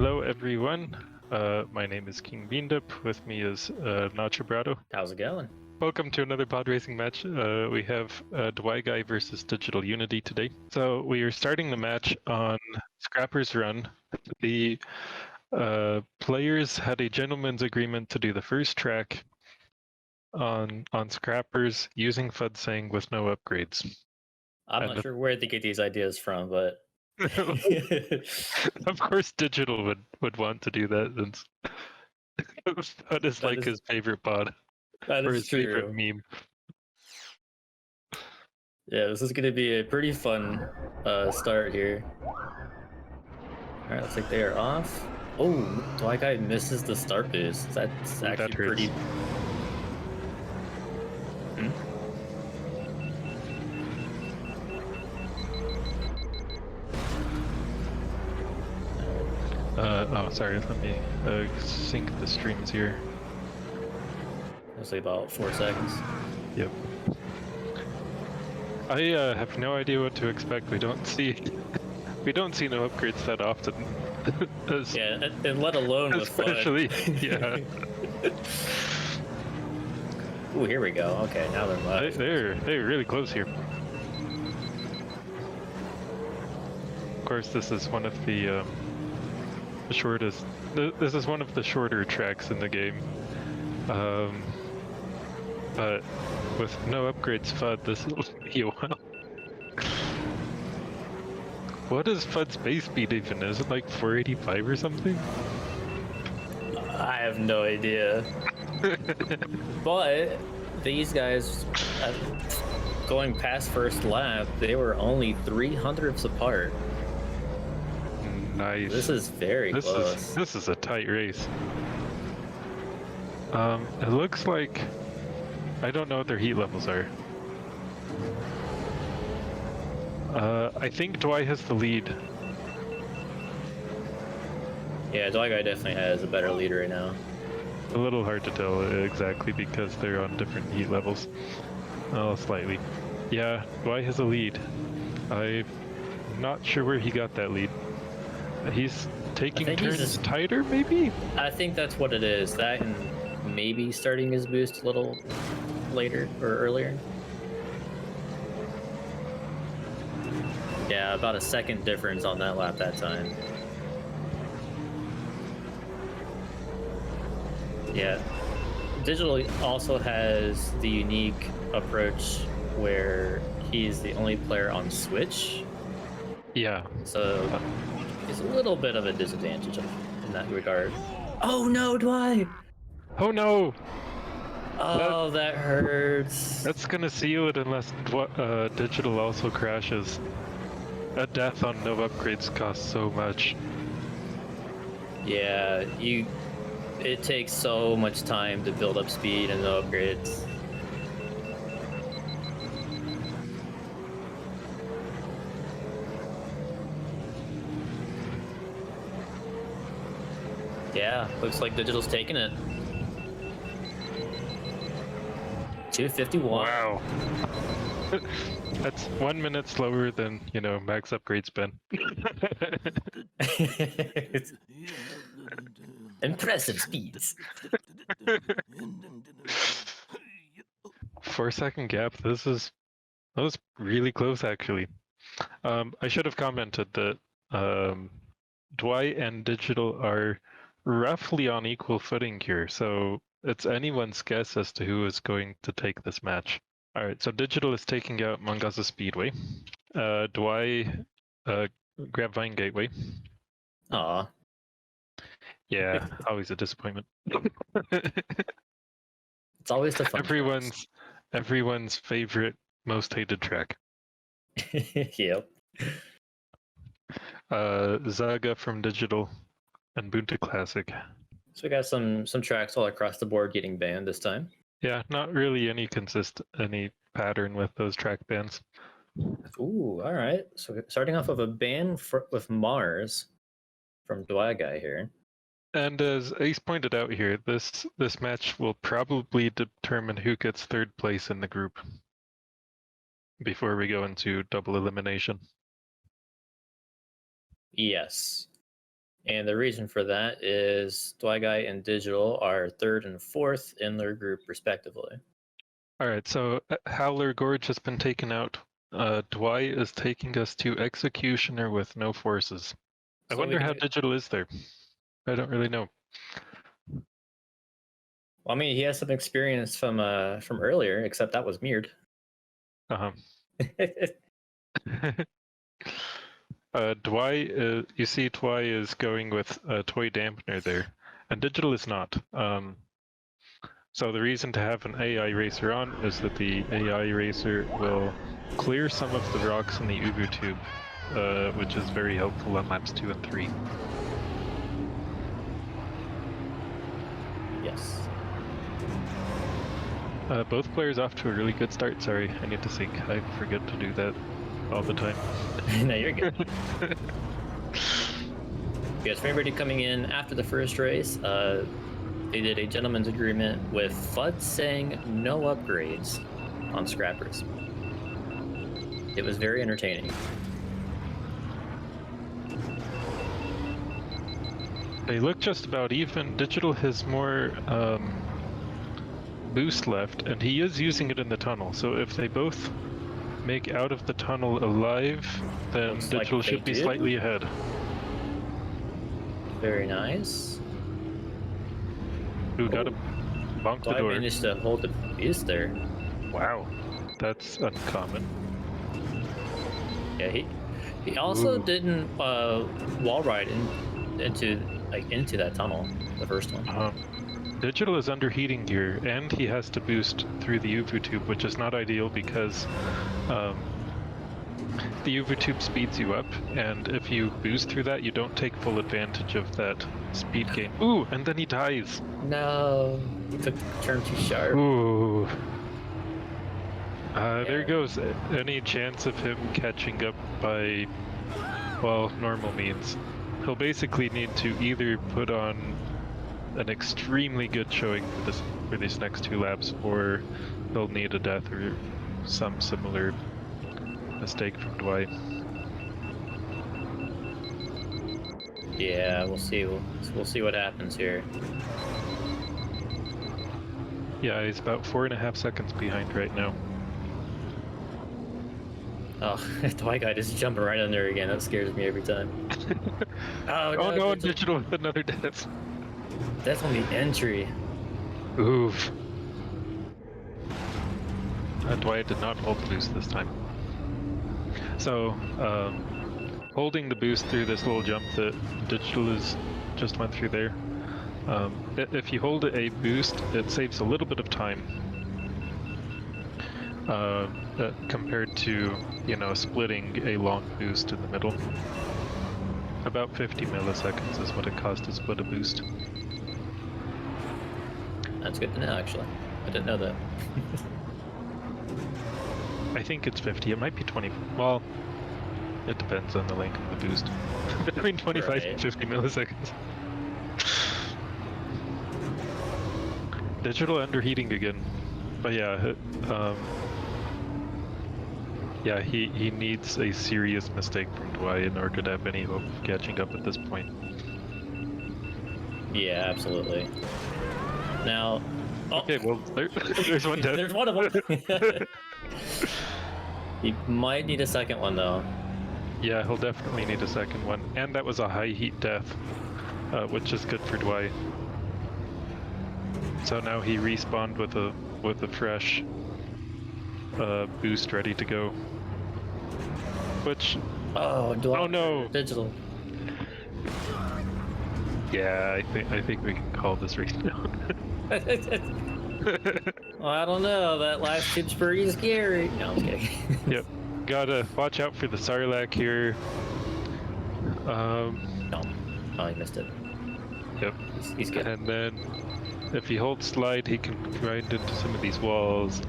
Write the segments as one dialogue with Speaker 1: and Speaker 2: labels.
Speaker 1: Hello, everyone. My name is King Beandup. With me is Nacho Brado.
Speaker 2: How's it going?
Speaker 1: Welcome to another Podracing match. We have Dwy Guy versus DigitalUnity today. So we are starting the match on Scrapper's Run. The players had a gentleman's agreement to do the first track on Scrappers using Fudsang with no upgrades.
Speaker 2: I'm
Speaker 1: And
Speaker 2: not sure where they get these ideas from, but
Speaker 1: of course, Digital would want to do that since that is like his favorite pod.
Speaker 2: That
Speaker 1: Or
Speaker 2: is
Speaker 1: his favorite
Speaker 2: true.
Speaker 1: meme.
Speaker 2: Yeah, this is going to be a pretty fun start here. All right, looks like they are off. Oh, Dwy Guy misses the start boost. That's actually pretty.
Speaker 1: Oh, sorry. Let me sync the streams here.
Speaker 2: Let's say about 4 seconds.
Speaker 1: Yep. I have no idea what to expect. We don't see no upgrades that often.
Speaker 2: Yeah, and let alone with
Speaker 1: especially, yeah.
Speaker 2: Ooh, here we go. Okay, now they're left.
Speaker 1: They're really close here. Of course, this is one of the shortest. This is one of the shorter tracks in the game. But with no upgrades FUD, this will be a while. What is FUD's base speed even? Is it like 485 or something?
Speaker 2: I have no idea. But these guys, going past first lap, they were only 300ths apart.
Speaker 1: Nice.
Speaker 2: This is very close.
Speaker 1: This is a tight race. It looks like I don't know what their heat levels are. I think Dwy has the lead.
Speaker 2: Yeah, Dwy Guy definitely has a better lead right now.
Speaker 1: A little hard to tell exactly because they're on different heat levels. Oh, slightly. Yeah, Dwy has a lead. I'm not sure where he got that lead. He's taking turns tighter, maybe?
Speaker 2: I think that's what it is. That and maybe starting his boost a little later or earlier. Yeah, about a second difference on that lap that time. Yeah. Digital also has the unique approach where he's the only player on Switch.
Speaker 1: Yeah.
Speaker 2: So it's a little bit of a disadvantage in that regard. Oh no, Dwy!
Speaker 1: Oh no!
Speaker 2: Oh, that hurts.
Speaker 1: That's gonna seal it unless Digital also crashes. A death on no upgrades costs so much.
Speaker 2: Yeah, it takes so much time to build up speed and no upgrades. Yeah, looks like Digital's taking it. 251.
Speaker 1: Wow. That's 1 minute slower than, max upgrades been.
Speaker 2: Impressive speeds.
Speaker 1: 4 second gap. That was really close actually. I should have commented that Dwy and Digital are roughly on equal footing here, so it's anyone's guess as to who is going to take this match. All right, so Digital is taking out Mangasa Speedway. Dwy Grapevine Gateway.
Speaker 2: Aw.
Speaker 1: Yeah, always a disappointment.
Speaker 2: It's always the fun
Speaker 1: everyone's favorite, most hated track.
Speaker 2: Yep.
Speaker 1: Zaga from Digital and Bunta Classic.
Speaker 2: So we got some tracks all across the board getting banned this time.
Speaker 1: Yeah, not really any pattern with those track bans.
Speaker 2: Ooh, all right. So starting off with a ban with Mars from Dwy Guy here.
Speaker 1: And as Ace pointed out here, this match will probably determine who gets third place in the group before we go into double elimination.
Speaker 2: Yes. And the reason for that is Dwy Guy and Digital are 3rd and 4th in their group, respectively.
Speaker 1: All right, so Howler Gorge has been taken out. Dwy is taking us to Executioner with no forces. I
Speaker 2: So
Speaker 1: wonder how Digital is there. I don't really know.
Speaker 2: Well, I mean, he has some experience from earlier, except that was mirrored.
Speaker 1: Uh-huh. Dwy, you see Dwy is going with a toy dampener there, and Digital is not. So the reason to have an AI racer on is that the AI racer will clear some of the rocks in the Ubu tube, which is very helpful on laps 2 and 3.
Speaker 2: Yes.
Speaker 1: Both players off to a really good start. Sorry, I need to sync. I forget to do that all the time.
Speaker 2: No, you're good. Yes, for anybody coming in after the first race, they did a gentleman's agreement with FUD saying no upgrades on scrappers. It was very entertaining.
Speaker 1: They look just about even. Digital has more boost left, and he is using it in the tunnel. So if they both make out of the tunnel alive, then
Speaker 2: Looks
Speaker 1: Digital
Speaker 2: like
Speaker 1: should
Speaker 2: they
Speaker 1: be
Speaker 2: did.
Speaker 1: slightly ahead.
Speaker 2: Very nice.
Speaker 1: Who got to bonk the
Speaker 2: I
Speaker 1: door?
Speaker 2: managed to hold the boost there.
Speaker 1: Wow, that's uncommon.
Speaker 2: Yeah, he also
Speaker 1: Ooh.
Speaker 2: didn't wall ride into that tunnel, the first one.
Speaker 1: Digital is underheating here, and he has to boost through the UVU tube, which is not ideal because the UVU tube speeds you up, and if you boost through that, you don't take full advantage of that speed gain. Ooh, and then he dies.
Speaker 2: No, he took the turn too sharp.
Speaker 1: Ooh. There goes any chance of him catching up by, well, normal means. He'll basically need to either put on an extremely good showing for these next 2 laps, or he'll need a death or some similar mistake from Dwy.
Speaker 2: Yeah, we'll see. We'll see what happens here.
Speaker 1: Yeah, he's about 4.5 seconds behind right now.
Speaker 2: Oh, Dwy Guy just jumping right under again. That scares me every time.
Speaker 1: Oh no, Digital with another death.
Speaker 2: That's on the entry.
Speaker 1: Oof. Dwy did not hold the boost this time. So, holding the boost through this little jump that Digital just went through there, if you hold a boost, it saves a little bit of time compared to, splitting a long boost in the middle. About 50 milliseconds is what it costs to split a boost.
Speaker 2: That's good to know, actually. I didn't know that.
Speaker 1: I think it's 50. It might be 20. Well, it depends on the length of the boost. Between 25 and 50 milliseconds. Digital underheating again. But yeah, yeah, he needs a serious mistake from Dwy in order to have any hope of catching up at this point.
Speaker 2: Yeah, absolutely. Now,
Speaker 1: okay, well, there's one death.
Speaker 2: There's one of them. He might need a second one, though.
Speaker 1: Yeah, he'll definitely need a second one. And that was a high heat death, which is good for Dwy. So now he respawned with a fresh boost ready to go. Which...
Speaker 2: Oh
Speaker 1: no!
Speaker 2: Digital.
Speaker 1: Yeah, I think we can call this race now.
Speaker 2: Well, I don't know. That last tube's pretty scary. No, I'm kidding.
Speaker 1: Yep. Gotta watch out for the Sarlacc here.
Speaker 2: No. Oh, he missed it.
Speaker 1: Yep.
Speaker 2: He's good.
Speaker 1: And then if he holds slide, he can grind into some of these walls.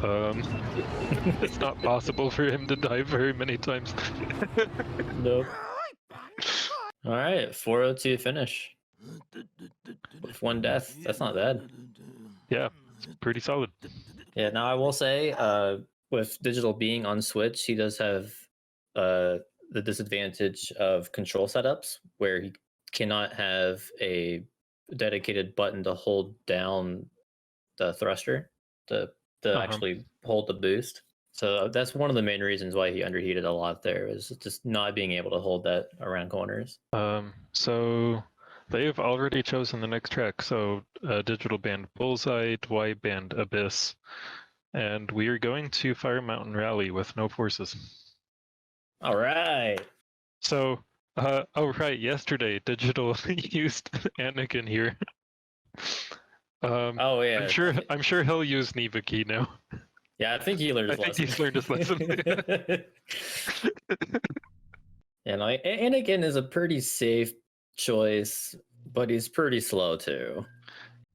Speaker 1: It's not possible for him to die very many times.
Speaker 2: Nope. All right, 402 finish. With 1 death. That's not bad.
Speaker 1: Yeah, it's pretty solid.
Speaker 2: Yeah, now I will say, with Digital being on Switch, he does have the disadvantage of control setups, where cannot have a dedicated button to hold down the thruster to actually hold the boost. So that's one of the main reasons why he underheated a lot there, is just not being able to hold that around corners.
Speaker 1: So they've already chosen the next track. So Digital banned Bullseye, Dwy banned Abyss, and we are going to Fire Mountain Rally with no forces.
Speaker 2: All right.
Speaker 1: So, oh right, yesterday Digital used Anakin here.
Speaker 2: Oh yeah.
Speaker 1: I'm sure he'll use Neva Key now.
Speaker 2: Yeah, I think he learned his lesson.
Speaker 1: I think he's learned his lesson.
Speaker 2: Yeah, no, Anakin is a pretty safe choice, but he's pretty slow too.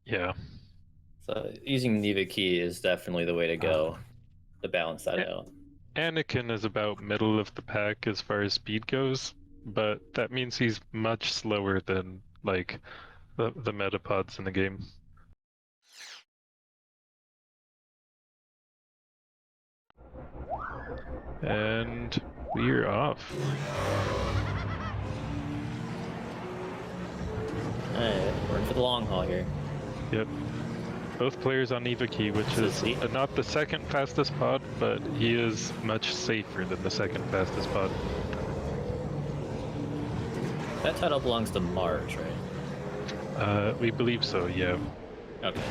Speaker 1: Yeah.
Speaker 2: So using Neva Key is definitely the way to go to balance that out.
Speaker 1: Anakin is about middle of the pack as far as speed goes, but that means he's much slower than like the metapods in the game. And we're off.
Speaker 2: Alright, we're in for the long haul here.
Speaker 1: Yep. Both players on Neva Key, which is not the second fastest pod, but he is much safer than the second fastest pod.
Speaker 2: That title belongs to Mars, right?
Speaker 1: We believe so, yeah.
Speaker 2: Okay.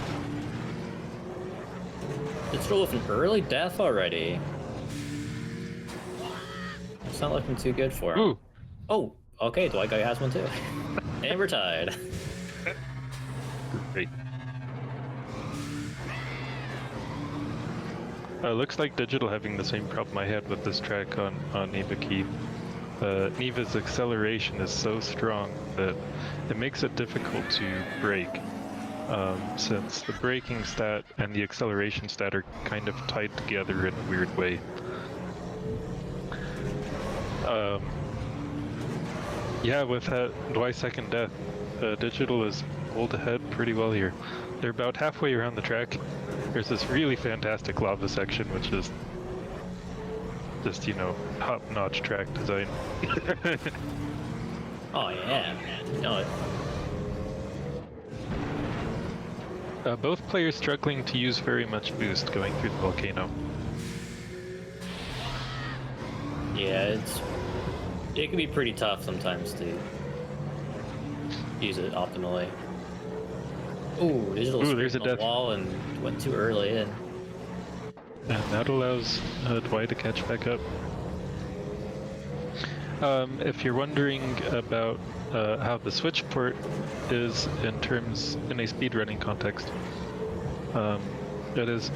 Speaker 2: Digital with an early death already. It's not looking too good for him.
Speaker 1: Ooh.
Speaker 2: Oh, okay, Dwy Guy has one too. And we're tied.
Speaker 1: Great. Looks like Digital having the same problem I had with this track on Neva Key. Neva's acceleration is so strong that it makes it difficult to brake, since the braking stat and the acceleration stat are kind of tied together in a weird way. Yeah, with that Dwy's second death, Digital is pulled ahead pretty well here. They're about halfway around the track. There's this really fantastic lava section, which is just, you know, top-notch track design.
Speaker 2: Oh yeah, man. You know it.
Speaker 1: Both players struggling to use very much boost going through the volcano.
Speaker 2: Yeah, it can be pretty tough sometimes to use it optimally. Ooh, Digital
Speaker 1: there's a
Speaker 2: the wall and went too early in.
Speaker 1: And that allows Dwy to catch back up. If you're wondering about how the switch port is in a speedrunning context, it is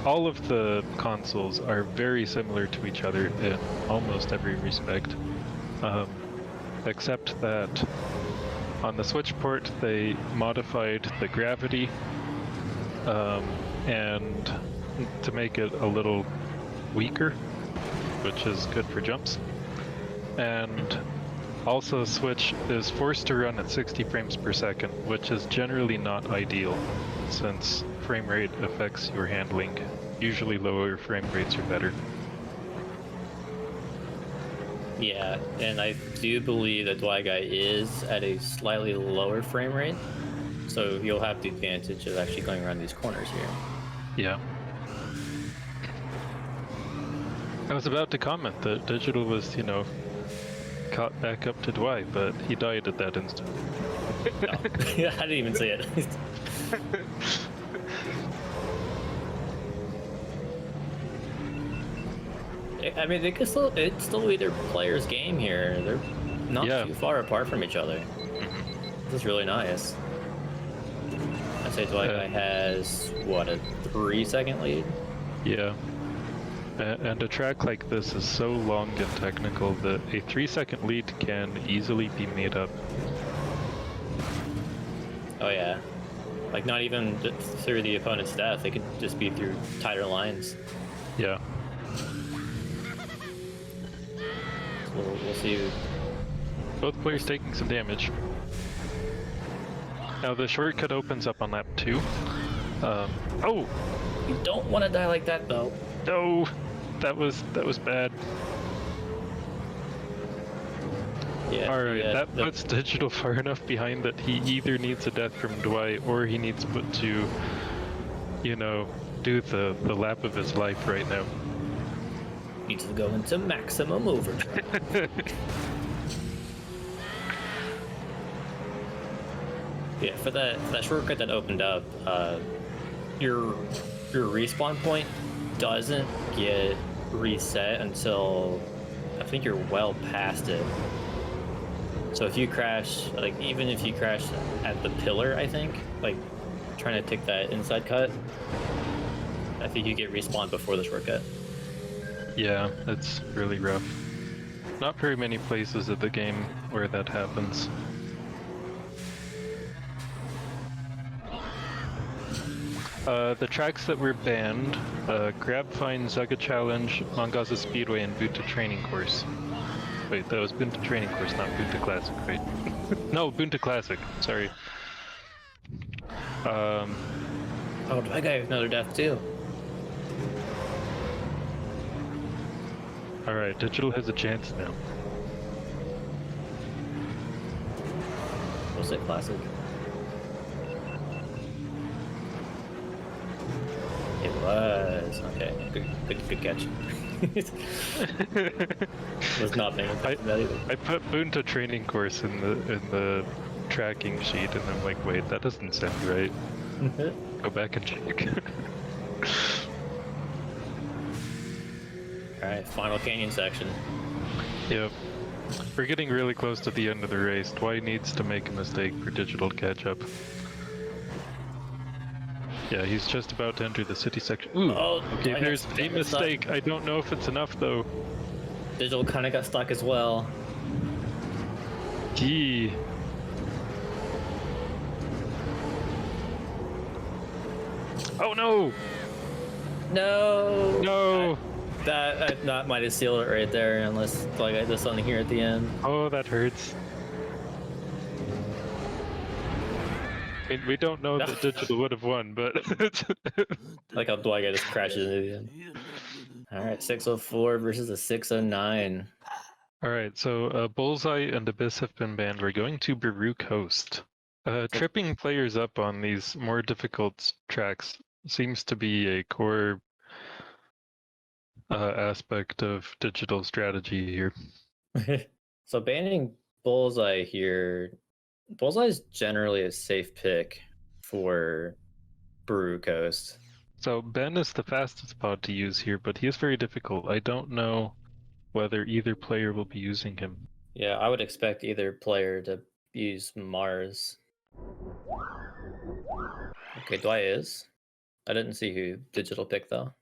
Speaker 1: all of the consoles are very similar to each other in almost every respect, except that on the switch port they modified the gravity and to make it a little weaker, which is good for jumps. And also Switch is forced to run at 60 frames per second, which is generally not ideal, since frame rate affects your handling. Usually lower frame rates are better.
Speaker 2: Yeah, and I do believe that Dwy Guy is at a slightly lower frame rate, so you'll have the advantage of actually going around these corners here.
Speaker 1: Yeah. I was about to comment that Digital was, you know, caught back up to Dwy, but he died at that instant.
Speaker 2: No. I didn't even see it. I mean, it's still either player's game here. They're not too far apart from each other. This is really nice. I'd say Dwy Guy has, what, a 3-second lead?
Speaker 1: Yeah. And a track like this is so long and technical that a 3-second lead can easily be made up.
Speaker 2: Oh yeah. Like, not even through the opponent's death, it could just be through tighter lines.
Speaker 1: Yeah.
Speaker 2: We'll see.
Speaker 1: Both players taking some damage. Now the shortcut opens up on lap 2. Oh!
Speaker 2: You don't want to die like that, though.
Speaker 1: No! That was bad.
Speaker 2: Yeah.
Speaker 1: Alright,
Speaker 2: yeah,
Speaker 1: that puts Digital far enough behind that he either needs a death from Dwy or he needs to, you know, do the lap of his life right now.
Speaker 2: Needs to go into maximum overdrive. Yeah, for that shortcut that opened up, your respawn point doesn't get reset until I think you're well past it. So if you crash, like even if you crash at the pillar, I think, like trying to take that inside cut, I think you get respawned before the shortcut.
Speaker 1: Yeah, it's really rough. Not very many places of the game where that happens. The tracks that were banned, Grab Find, Zaga Challenge, Mangaza Speedway, and Boot to Training Course. Wait, that was Boot to Training Course, not Boot to Classic, right? No, Boot to Classic, sorry.
Speaker 2: Oh, Dwy Guy with another death too.
Speaker 1: Alright, Digital has a chance now.
Speaker 2: Was it Classic? It was. Okay, good catch. Was not paying attention to that either.
Speaker 1: I put Boon to Training Course in the tracking sheet, and I'm like, wait, that doesn't sound right. Go back and check.
Speaker 2: Alright, final canyon section.
Speaker 1: Yep. We're getting really close to the end of the race. Dwy needs to make a mistake for Digital to catch up. Yeah, he's just about to enter the city section. Ooh,
Speaker 2: Oh,
Speaker 1: okay,
Speaker 2: Dwy
Speaker 1: there's
Speaker 2: got
Speaker 1: a mistake.
Speaker 2: stuck.
Speaker 1: I don't know if it's enough, though.
Speaker 2: Digital kind of got stuck as well.
Speaker 1: Gee. Oh no!
Speaker 2: No!
Speaker 1: No!
Speaker 2: That might have sealed it right there, unless like I did something here at the end.
Speaker 1: Oh, that hurts. I mean, we don't know that Digital would have won, but...
Speaker 2: Like how Dwy Guy just crashes into the end. Alright, 604 versus a 609.
Speaker 1: Alright, so Bullseye and Abyss have been banned. We're going to Baru Coast. Tripping players up on these more difficult tracks seems to be a core aspect of Digital strategy here.
Speaker 2: So banning Bullseye here, Bullseye is generally a safe pick for Baru Coast.
Speaker 1: So Ben is the fastest pod to use here, but he is very difficult. I don't know whether either player will be using him.
Speaker 2: Yeah, I would expect either player to use Mars. Okay, Dwy is. I didn't see who Digital picked though.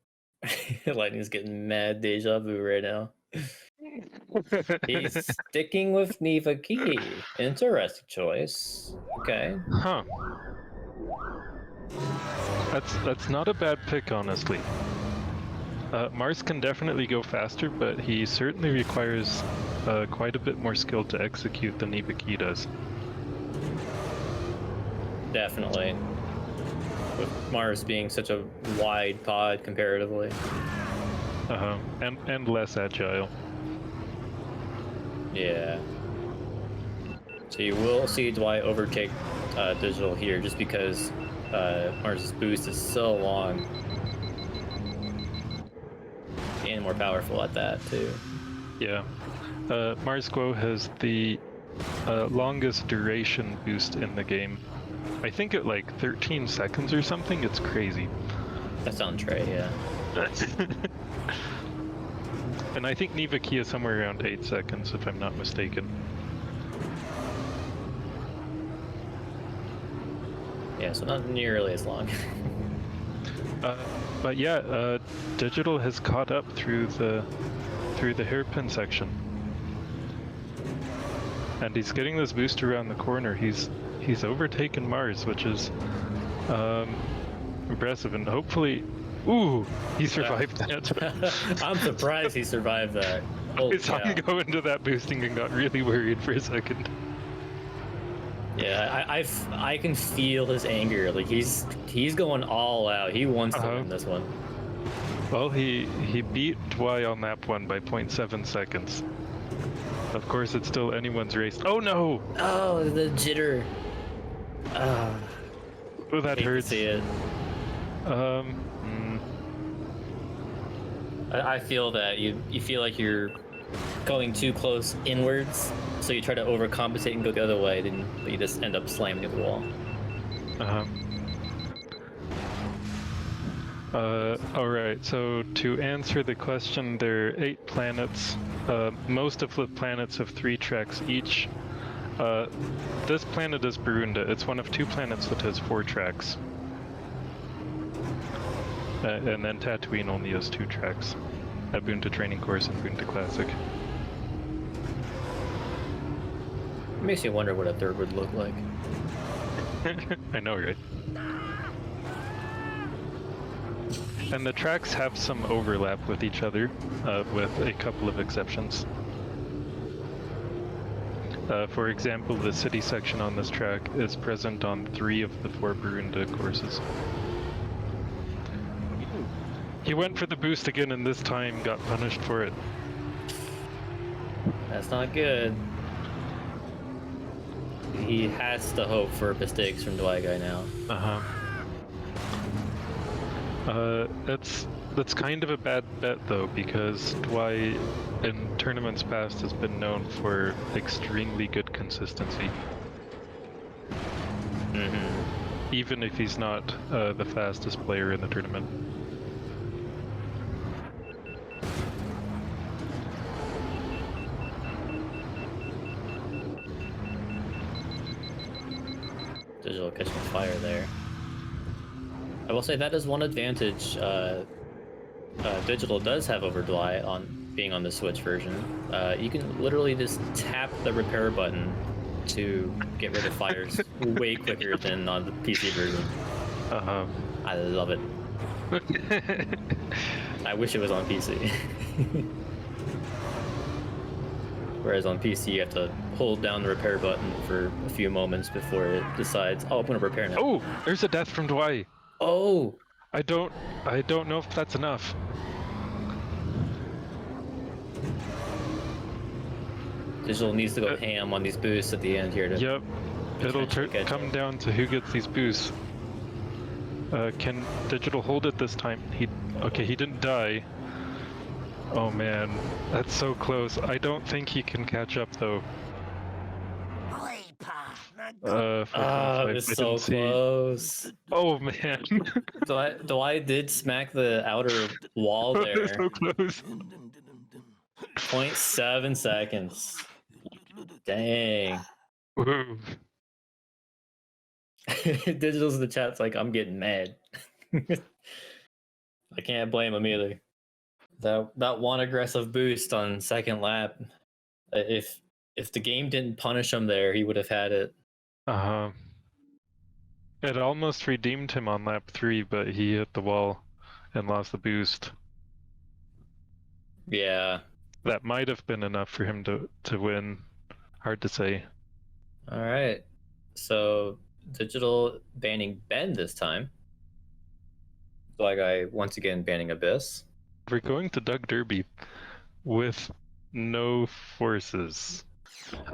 Speaker 2: Lightning's getting mad deja vu right now. He's sticking with Neva Key. Interesting choice. Okay.
Speaker 1: Huh. That's not a bad pick, honestly. Mars can definitely go faster, but he certainly requires quite a bit more skill to execute than Neva Key does.
Speaker 2: Definitely. With Mars being such a wide pod comparatively.
Speaker 1: Uh-huh. And less agile.
Speaker 2: Yeah. So you will see Dwy overtake Digital here just because Mars' boost is so long. And more powerful at that too.
Speaker 1: Yeah. Mars Glow has the longest duration boost in the game. I think at like 13 seconds or something. It's crazy.
Speaker 2: That's on Trey, yeah.
Speaker 1: And I think Neva Key is somewhere around 8 seconds, if I'm not mistaken.
Speaker 2: Yeah, so not nearly as long.
Speaker 1: But yeah, Digital has caught up through the hairpin section, and he's getting this boost around the corner. He's overtaken Mars, which is impressive, and hopefully, ooh, he survived that.
Speaker 2: I'm surprised he survived that.
Speaker 1: I saw him go into that boosting and got really worried for a second.
Speaker 2: Yeah, I can feel his anger. Like he's going all out. He wants to win this one.
Speaker 1: Well, he beat Dwy on that one by 0.7 seconds. Of course, it's still anyone's race. Oh no!
Speaker 2: Oh, the jitter.
Speaker 1: Oh, that
Speaker 2: Hate to
Speaker 1: hurts.
Speaker 2: see it. I feel that you feel like you're going too close inwards, so you try to overcompensate and go the other way, then but you just end up slamming into the wall.
Speaker 1: Alright, so to answer the question, there are 8 planets. Most of the planets have 3 tracks each. This planet is Barunda. It's one of 2 planets that has 4 tracks. And then Tatooine only has 2 tracks. Bunta Training Course and Bunta Classic.
Speaker 2: It makes you wonder what a third would look like.
Speaker 1: I know, right? And the tracks have some overlap with each other, with a couple of exceptions. For example, the city section on this track is present on 3 of the 4 Barunda courses. He went for the boost again and this time got punished for it.
Speaker 2: That's not good. He has to hope for mistakes from Dwy Guy now.
Speaker 1: That's kind of a bad bet though, because Dwy in tournaments past has been known for extremely good consistency. Even if he's not the fastest player in the tournament.
Speaker 2: Digital catching fire there. I will say that is one advantage Digital does have over Dwy on being on the Switch version. You can literally just tap the repair button to get rid of fires way quicker than on the PC version. I love it. I wish it was on PC. Whereas on PC, you have to hold down the repair button for a few moments before it decides, oh, I'm gonna repair now.
Speaker 1: Oh, there's a death from Dwy.
Speaker 2: Oh!
Speaker 1: I don't know if that's enough.
Speaker 2: Digital needs to go ham on these boosts at the end here to...
Speaker 1: Yep. It'll come down to who gets these boosts. Can Digital hold it this time? He didn't die. Oh man, that's so close. I don't think he can catch up though.
Speaker 2: It's so close.
Speaker 1: Oh man.
Speaker 2: Dwy did smack the outer wall there.
Speaker 1: So close.
Speaker 2: 0.7 seconds. Dang.
Speaker 1: Woo.
Speaker 2: Digital's in the chat's like, I'm getting mad. I can't blame him either. That one aggressive boost on second lap, if the game didn't punish him there, he would have had it.
Speaker 1: It almost redeemed him on lap 3, but he hit the wall and lost the boost.
Speaker 2: Yeah.
Speaker 1: That might have been enough for him to win. Hard to say.
Speaker 2: Alright. So Digital banning Ben this time. Dwy Guy once again banning Abyss.
Speaker 1: We're going to Doug Derby with no forces.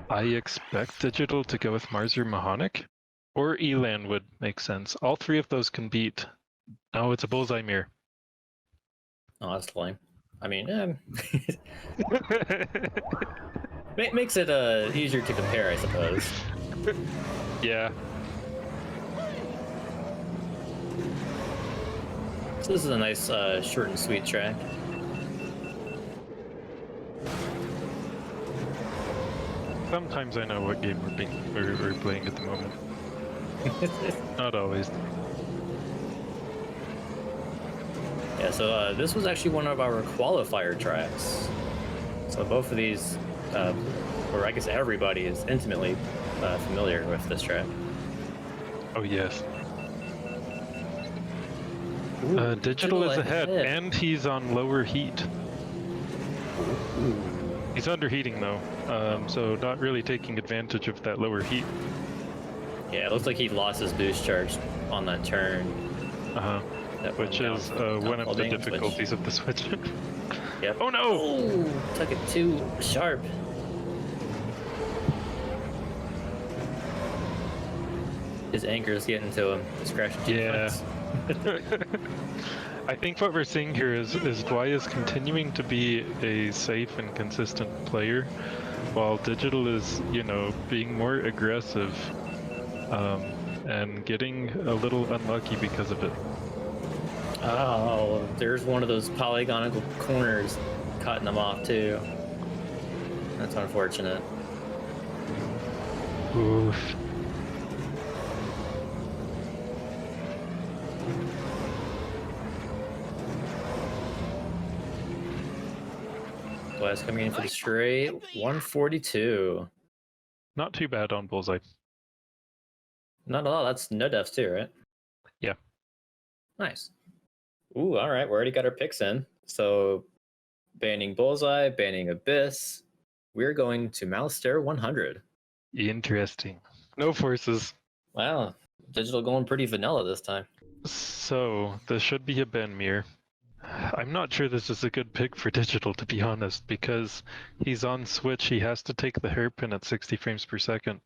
Speaker 1: I expect Digital to go with Mars or Mahonic, or Elan would make sense. All 3 of those can beat. Oh, it's a bullseye mirror.
Speaker 2: Oh, that's lame. I mean, makes it easier to compare, I suppose.
Speaker 1: Yeah.
Speaker 2: So this is a nice short and sweet track.
Speaker 1: Sometimes I know what game we're playing at the moment. Not always.
Speaker 2: Yeah, so this was actually one of our qualifier tracks. So both of these, or I guess everybody is intimately familiar with this track.
Speaker 1: Oh yes. Digital is ahead, and he's on lower heat. He's underheating though, so not really taking advantage of that lower heat.
Speaker 2: Yeah, it looks like he lost his boost charge on that turn.
Speaker 1: Which is one of the difficulties of the Switch.
Speaker 2: Yep.
Speaker 1: Oh no!
Speaker 2: Oh, took it too sharp. His anger is getting to him. He's crashing too
Speaker 1: Yeah.
Speaker 2: fast.
Speaker 1: I think what we're seeing here is Dwy is continuing to be a safe and consistent player, while Digital is, you know, being more aggressive and getting a little unlucky because of it.
Speaker 2: Oh, there's one of those polygonal corners cutting them off too. That's unfortunate.
Speaker 1: Oof.
Speaker 2: Glass coming in for the straight. 142.
Speaker 1: Not too bad on Bullseye.
Speaker 2: Not a lot. That's no deaths too, right?
Speaker 1: Yeah.
Speaker 2: Nice. Ooh, all right. We already got our picks in. So banning Bullseye, banning Abyss. We're going to Malastare 100.
Speaker 1: Interesting. No forces.
Speaker 2: Wow. Digital going pretty vanilla this time.
Speaker 1: So, this should be a Benmir. I'm not sure this is a good pick for Digital, to be honest, because he's on Switch, he has to take the hairpin at 60 frames per second.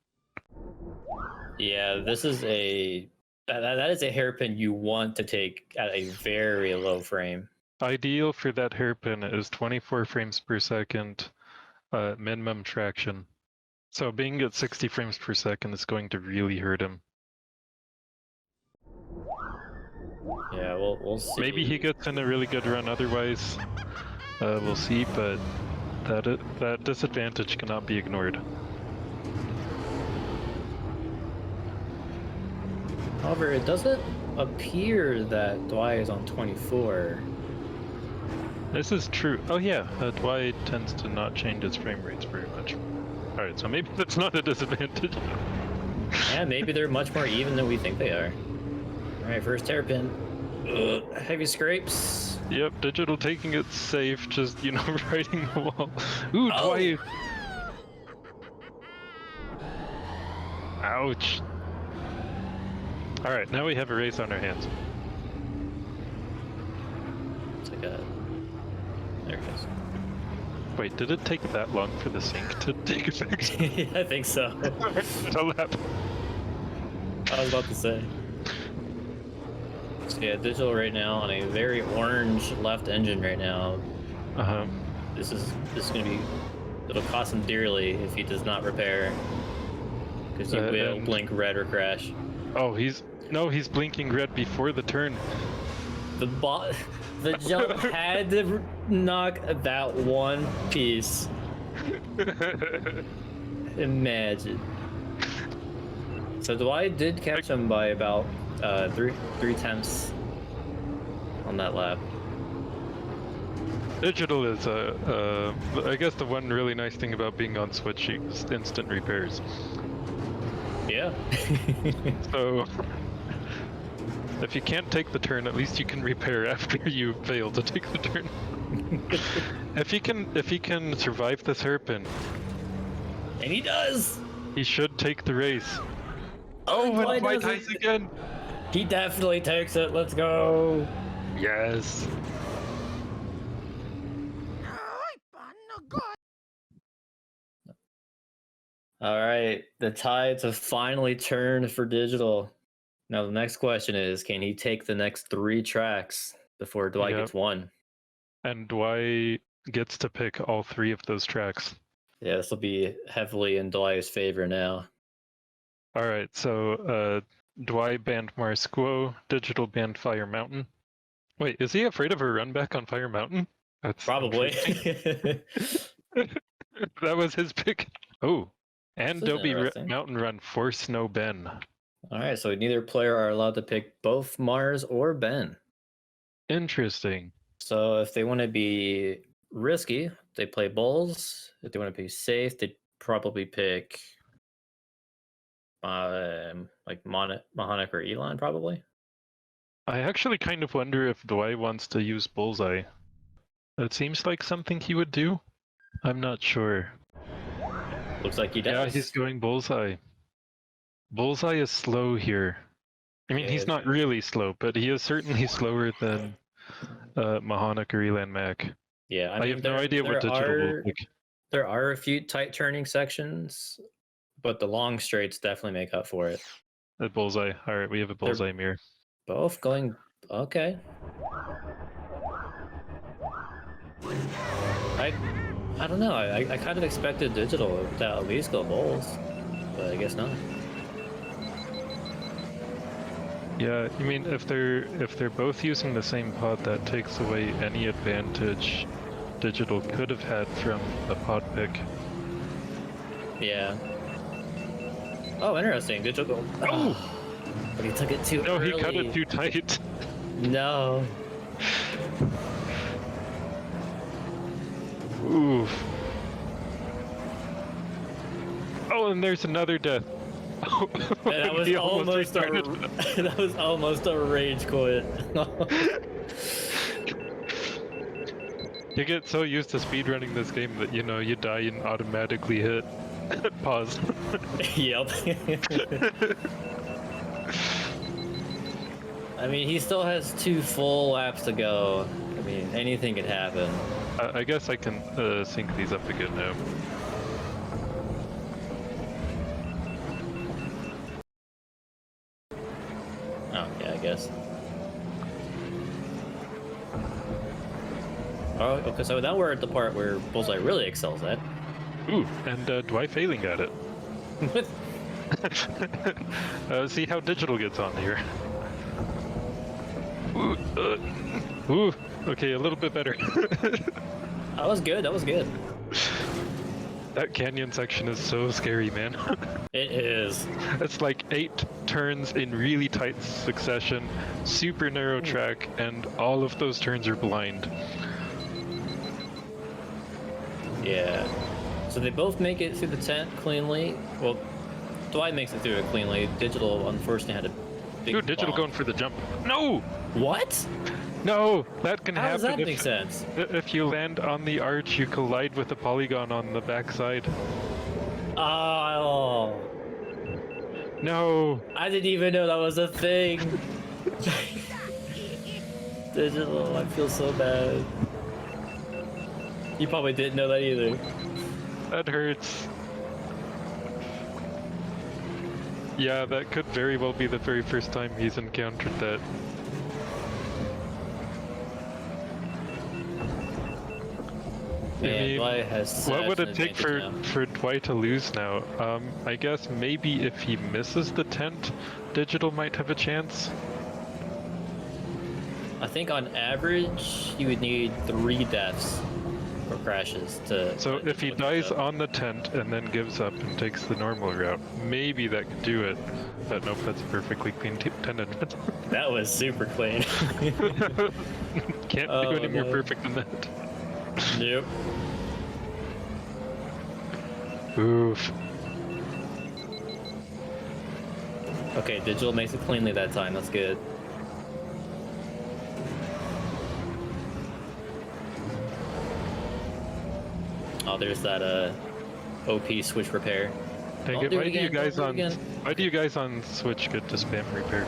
Speaker 2: Yeah, this is a... That is a hairpin you want to take at a very low frame.
Speaker 1: Ideal for that hairpin is 24 frames per second, minimum traction. So being at 60 frames per second is going to really hurt him.
Speaker 2: Yeah, we'll see.
Speaker 1: Maybe he gets in a really good run otherwise. We'll see, but that disadvantage cannot be ignored.
Speaker 2: However, it doesn't appear that Dwy is on 24.
Speaker 1: This is true. Oh yeah, Dwy tends to not change his frame rates very much. Alright, so maybe that's not a disadvantage.
Speaker 2: Yeah, maybe they're much more even than we think they are. Alright, first hairpin. Heavy scrapes.
Speaker 1: Yep, Digital taking it safe, just, you know, riding the wall. Ooh, Dwy! Ouch. Alright, now we have a race on our hands.
Speaker 2: It's like a... There it goes.
Speaker 1: Wait, did it take that long for the sync to take effect?
Speaker 2: Yeah, I think so.
Speaker 1: Tell that.
Speaker 2: I was about to say. So yeah, Digital right now on a very orange left engine right now.
Speaker 1: Uh-huh.
Speaker 2: This is gonna be... It'll cost him dearly if he does not repair. Because he will blink red or crash.
Speaker 1: Oh, he's blinking red before the turn.
Speaker 2: The jump had to knock that one piece. Imagine. So Dwy did catch him by about three tenths on that lap.
Speaker 1: Digital is I guess the one really nice thing about being on Switch is instant repairs.
Speaker 2: Yeah.
Speaker 1: So if you can't take the turn, at least you can repair after you fail to take the turn. If he can survive this hairpin,
Speaker 2: And he does.
Speaker 1: he should take the race.
Speaker 2: Oh,
Speaker 1: and Dwy dies again.
Speaker 2: He definitely takes it. Let's go.
Speaker 1: Yes.
Speaker 2: All right, the tides have finally turned for Digital. Now the next question is, can he take the next 3 tracks before Dwy gets one?
Speaker 1: And Dwy gets to pick all 3 of those tracks.
Speaker 2: Yeah, this will be heavily in Dwy's favor now.
Speaker 1: All right, so Dwy banned Mars Quo, Digital banned Fire Mountain. Wait, is he afraid of a run back on Fire Mountain? That's
Speaker 2: probably.
Speaker 1: That was his pick. Oh, and Dobie Mountain Run for Snow Ben.
Speaker 2: All right, so neither player are allowed to pick both Mars or Ben.
Speaker 1: Interesting.
Speaker 2: So if they want to be risky, they play Bulls. If they want to be safe, they probably pick like Mahonic or Elon, probably.
Speaker 1: I actually kind of wonder if Dwy wants to use Bullseye. It seems like something he would do. I'm not sure.
Speaker 2: Looks like he does.
Speaker 1: Yeah, he's going Bullseye. Bullseye is slow here. I mean, he's not really slow, but he is certainly slower than Mahonic or Elan Mac.
Speaker 2: Yeah,
Speaker 1: I have no idea what Digital will pick.
Speaker 2: There are a few tight turning sections, but the long straights definitely make up for it.
Speaker 1: A bullseye. All right, we have a bullseye mirror.
Speaker 2: Both going. Okay. I don't know. I kind of expected digital to at least go bulls, but I guess not.
Speaker 1: Yeah, I mean, if they're both using the same pod, that takes away any advantage digital could have had from a pod pick.
Speaker 2: Yeah. Oh, interesting. Digital go. Oh, but he took it too early.
Speaker 1: No, he cut it too tight.
Speaker 2: No.
Speaker 1: Oof. Oh, and there's another death.
Speaker 2: That was almost that was almost a rage quit.
Speaker 1: You get so used to speedrunning this game that you die and automatically hit pause.
Speaker 2: Yep. I mean, he still has 2 full laps to go. I mean, anything could happen.
Speaker 1: I guess I can sync these up again now.
Speaker 2: Oh, yeah, I guess. Oh, okay, so now we're at the part where Bullseye really excels at.
Speaker 1: Ooh, and Dwy failing at it. See how digital gets on here. Ooh, okay, a little bit better.
Speaker 2: That was good, that was good.
Speaker 1: That canyon section is so scary, man.
Speaker 2: It is.
Speaker 1: It's like 8 turns in really tight succession, super narrow track, and all of those turns are blind.
Speaker 2: Yeah. So they both make it through the tent cleanly. Well, Dwight makes it through it cleanly. Digital, unfortunately, had a big
Speaker 1: Dude, digital
Speaker 2: bump.
Speaker 1: going for the jump. No!
Speaker 2: What?
Speaker 1: No! That can
Speaker 2: How
Speaker 1: happen
Speaker 2: does that make sense?
Speaker 1: If you land on the arch, you collide with the polygon on the backside.
Speaker 2: Oh.
Speaker 1: No!
Speaker 2: I didn't even know that was a thing. Digital, I feel so bad. You probably didn't know that either.
Speaker 1: That hurts. Yeah, that could very well be the very first time he's encountered that.
Speaker 2: Man, Dwight has
Speaker 1: what would
Speaker 2: such
Speaker 1: it
Speaker 2: an
Speaker 1: take
Speaker 2: advantage
Speaker 1: for Dwight to lose now? I guess maybe if he misses the tent, digital might have a chance.
Speaker 2: I think on average, you would need 3 deaths or crashes to.
Speaker 1: So if he dies on the tent and then gives up and takes the normal route, maybe that could do it. But nope, that's a perfectly clean tent.
Speaker 2: That was super clean.
Speaker 1: Can't do any more perfect than that.
Speaker 2: Nope.
Speaker 1: Oof.
Speaker 2: Okay, digital makes it cleanly that time. That's good. Oh, there's that OP switch repair.
Speaker 1: Dang it, why do you guys on Switch get to spam repair?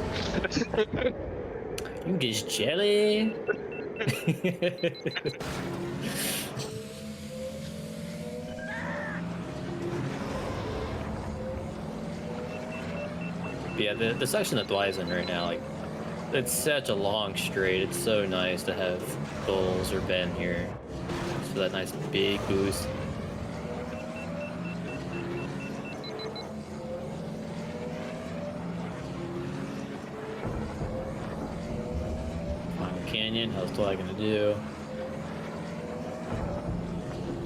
Speaker 2: You just jelly. Yeah, the section that Dwight's in right now, like, it's such a long straight. It's so nice to have Bulls or Ben here. Just for that nice big boost. Final Canyon, how's Dwight gonna do?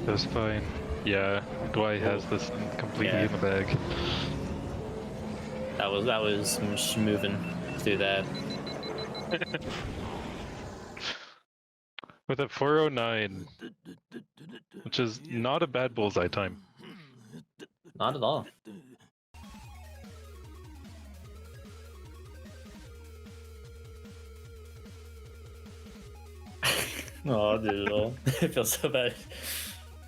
Speaker 1: That's fine. Yeah, Dwight has this completely in the bag.
Speaker 2: That was schmoving through that.
Speaker 1: With a 409, which is not a bad bullseye time.
Speaker 2: Not at all. Oh, digital. I feel so bad.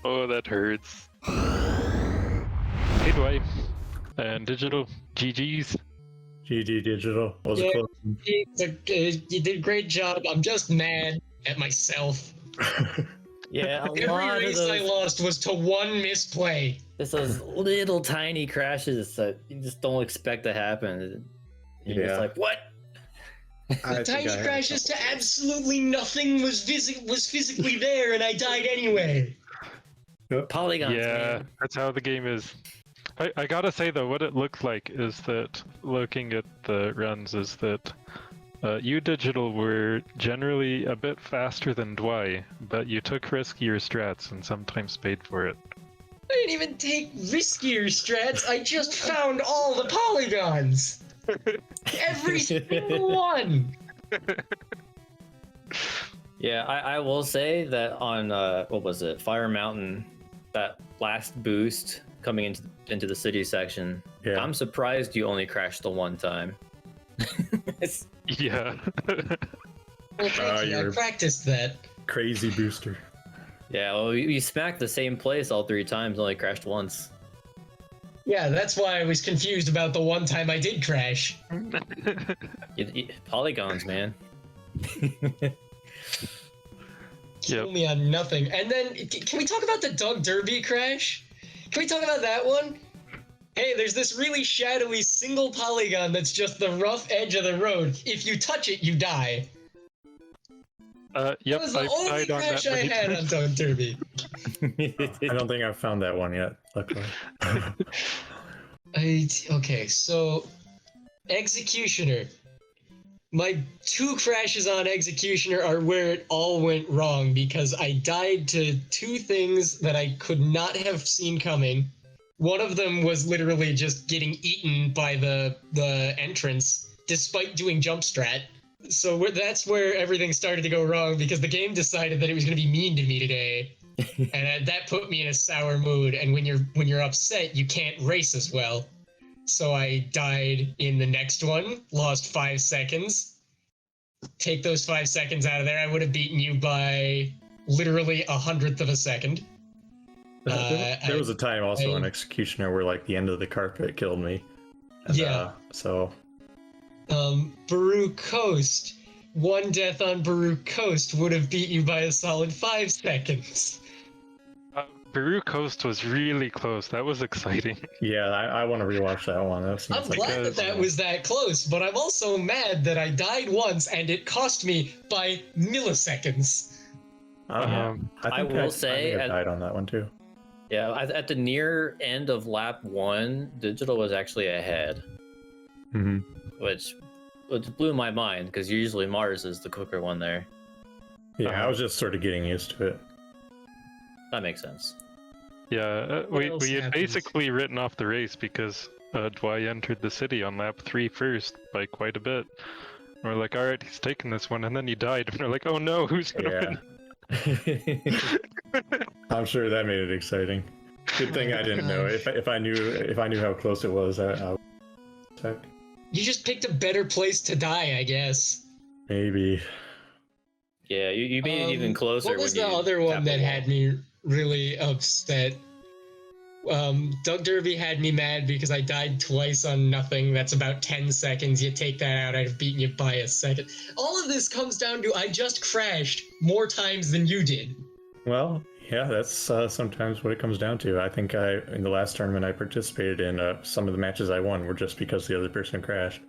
Speaker 1: Oh, that hurts. Hey, Dwight. And digital, GG's.
Speaker 3: GG digital. Was
Speaker 4: Yeah,
Speaker 3: close.
Speaker 4: you did a great job. I'm just mad at myself.
Speaker 2: Yeah, a
Speaker 4: Every
Speaker 2: lot of
Speaker 4: race I
Speaker 2: those.
Speaker 4: lost was to one misplay.
Speaker 2: It's those little tiny crashes that you just don't expect to happen. And you're just like, what?
Speaker 4: The tiny crashes to absolutely nothing was physically there, and I died anyway.
Speaker 2: Polygons,
Speaker 1: Yeah,
Speaker 2: man.
Speaker 1: that's how the game is. I gotta say though, what it looks like is that looking at the runs is that you Digital were generally a bit faster than Dwy, but you took riskier strats and sometimes paid for it.
Speaker 4: I didn't even take riskier strats. I just found all the polygons. Every single one.
Speaker 2: Yeah, I will say that on what was it, Fire Mountain, that last boost coming into the city section.
Speaker 3: Yeah.
Speaker 2: I'm surprised you only crashed the one time.
Speaker 1: Yeah.
Speaker 4: Well, thank you. I practiced that.
Speaker 3: Crazy booster.
Speaker 2: Yeah, well, you smacked the same place all 3 times, only crashed once.
Speaker 4: Yeah, that's why I was confused about the one time I did crash.
Speaker 2: Polygons, man.
Speaker 4: Kill me on nothing. And then, can we talk about the Doug Derby crash? Can we talk about that one? Hey, there's this really shadowy single polygon that's just the rough edge of the road. If you touch it, you die.
Speaker 1: Yep,
Speaker 4: That was the only crash I had on Doug Derby.
Speaker 3: I don't think I've found that one yet, luckily.
Speaker 4: Okay, so Executioner. My 2 crashes on Executioner are where it all went wrong because I died to 2 things that I could not have seen coming. One of them was literally just getting eaten by the entrance despite doing jump strat. So that's where everything started to go wrong because the game decided that it was going to be mean to me today. And that put me in a sour mood. And when you're upset, you can't race as well. So I died in the next one, lost 5 seconds. Take those 5 seconds out of there, I would have beaten you by literally 1/100th of a second.
Speaker 3: There was a time also on Executioner where like the end of the carpet killed me. And,
Speaker 4: yeah.
Speaker 3: So.
Speaker 4: Baru Coast. 1 death on Baru Coast would have beat you by a solid 5 seconds.
Speaker 1: Baru Coast was really close. That was exciting.
Speaker 3: Yeah, I want to rewatch that one.
Speaker 4: I'm glad that was that close, but I'm also mad that I died once and it cost me by milliseconds.
Speaker 2: I will say
Speaker 3: I died on that one too.
Speaker 2: Yeah, at the near end of lap 1, Digital was actually ahead.
Speaker 3: Mm-hmm.
Speaker 2: Which blew my mind because usually Mars is the quicker one there.
Speaker 3: Yeah, I was just sort of getting used to it.
Speaker 2: That makes sense.
Speaker 1: Yeah, we had basically written off the race because Dwy entered the city on lap 3 first by quite a bit. And we're like, all right, he's taking this one, and then he died. And we're like, oh no, who's gonna win?
Speaker 3: I'm sure that made it exciting. Good thing I didn't know. If I knew how close it was, I would.
Speaker 4: You just picked a better place to die, I guess.
Speaker 3: Maybe.
Speaker 2: Yeah, you made it even closer.
Speaker 4: What was the other one that had me really upset? Doug Derby had me mad because I died twice on nothing. That's about 10 seconds. You take that out, I'd have beaten you by a second. All of this comes down to I just crashed more times than you did.
Speaker 3: Well, yeah, that's sometimes what it comes down to. I think in the last tournament I participated in, some of the matches I won were just because the other person crashed.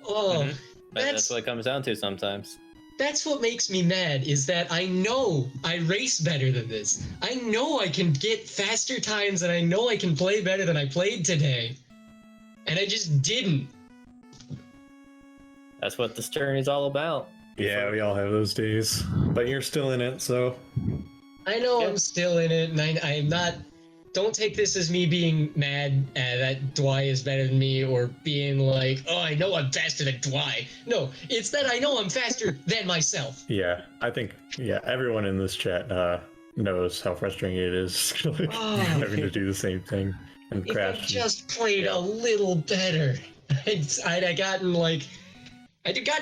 Speaker 4: Oh,
Speaker 2: that's what it comes down to sometimes.
Speaker 4: That's what makes me mad, is that I know I race better than this. I know I can get faster times, and I know I can play better than I played today. And I just didn't.
Speaker 2: That's what this journey is all about.
Speaker 3: Yeah, we all have those days. But you're still in it, so...
Speaker 4: I know I'm still in it, and I'm not... Don't take this as me being mad that Dwy is better than me, or being like, oh, I know I'm faster than Dwy. No, it's that I know I'm faster than myself.
Speaker 3: Yeah, I think, everyone in this chat knows how frustrating it is having to do the same thing and crash.
Speaker 4: If I just played a little better, I'd gotten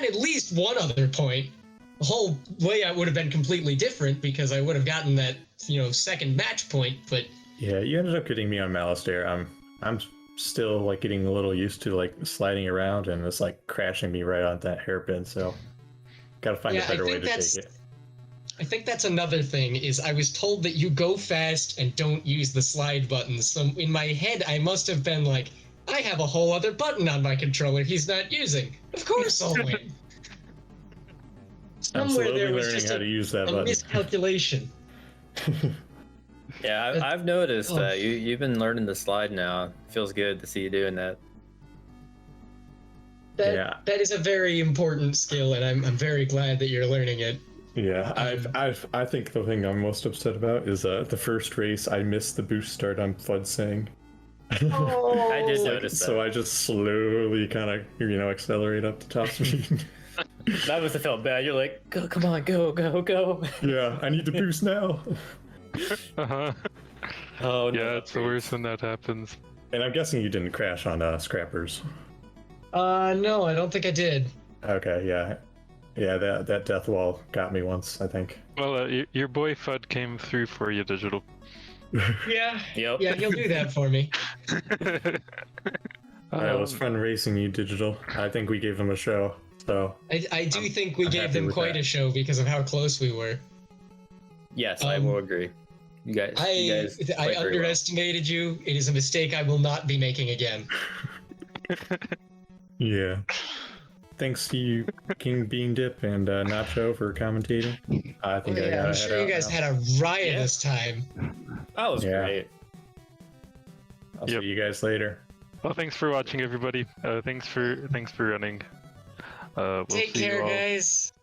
Speaker 4: at least one other point. The whole layout would have been completely different because I would have gotten that, second match point, but...
Speaker 3: Yeah, you ended up getting me on Malistair. I'm still getting a little used to sliding around, and it's crashing me right on that hairpin. So, gotta find a better way to take it.
Speaker 4: I think that's another thing. Is I was told that you go fast and don't use the slide buttons. So in my head, I must have been I have a whole other button on my controller he's not using. Of course I'll win.
Speaker 3: I'm
Speaker 4: Somewhere
Speaker 3: slowly
Speaker 4: there was
Speaker 3: learning
Speaker 4: just
Speaker 3: how to use that
Speaker 4: a
Speaker 3: button.
Speaker 4: miscalculation.
Speaker 2: Yeah, I've noticed
Speaker 4: Oh.
Speaker 2: that you've been learning the slide now. Feels good to see you doing that.
Speaker 4: That is a very important skill, and I'm very glad that you're learning it.
Speaker 3: Yeah, I think the thing I'm most upset about is the first race I missed the boost start on Podracing.
Speaker 4: Oh,
Speaker 2: I did notice that.
Speaker 3: So I just slowly kind of accelerate up to top speed.
Speaker 2: That must have felt bad. You're like, go, come on, go.
Speaker 3: Yeah, I need to boost now.
Speaker 1: Uh-huh.
Speaker 2: Oh,
Speaker 1: Yeah, it's the worst when that happens.
Speaker 3: And I'm guessing you didn't crash on Scrappers.
Speaker 4: No, I don't think I did.
Speaker 3: Okay, yeah. Yeah, that death wall got me once, I think.
Speaker 1: Well, your boy Fudd came through for you, Digital.
Speaker 4: Yeah.
Speaker 2: Yep.
Speaker 4: Yeah, he'll do that for me.
Speaker 3: Alright, it was fun racing you, Digital. I think we gave them a show, so...
Speaker 4: I do think we
Speaker 3: I'm
Speaker 4: gave
Speaker 3: happy
Speaker 4: them
Speaker 3: with
Speaker 4: quite
Speaker 3: that.
Speaker 4: a show because of how close we were.
Speaker 2: Yes, I will agree. You guys
Speaker 4: I
Speaker 2: played very well.
Speaker 4: underestimated you. It is a mistake I will not be making again.
Speaker 3: Yeah. Thanks to you, King Bean Dip and Nacho for commentating. I think I gotta
Speaker 4: I'm sure you guys had a riotous time.
Speaker 2: That was
Speaker 3: Yeah.
Speaker 2: great.
Speaker 3: I'll
Speaker 1: Yep.
Speaker 3: see you guys later.
Speaker 1: Well, thanks for watching, everybody. Thanks for running. We'll
Speaker 4: Take
Speaker 1: see you
Speaker 4: care,
Speaker 1: all.
Speaker 4: guys.